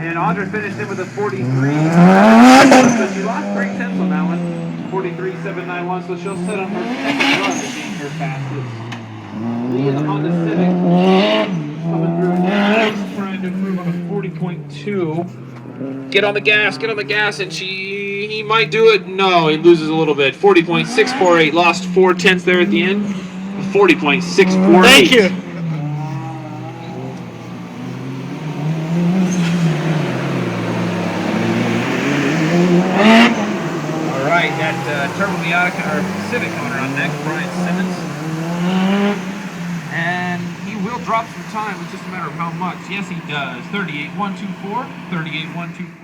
And Audra finished in with a 43. So she lost 3 tenths on that one. 43.791, so she'll set up her second run as being her fastest. Lee in the Honda Civic coming through now, trying to improve on a 40.2. Get on the gas, and he might do it. No, he loses a little bit. 40.648, lost 4 tenths there at the end. 40.648. Thank you. All right, that Turbo Miata or Civic owner on next, Brian Simmons. And he will drop some time. It's just a matter of how much. Yes, he does. 38.124. 38.124.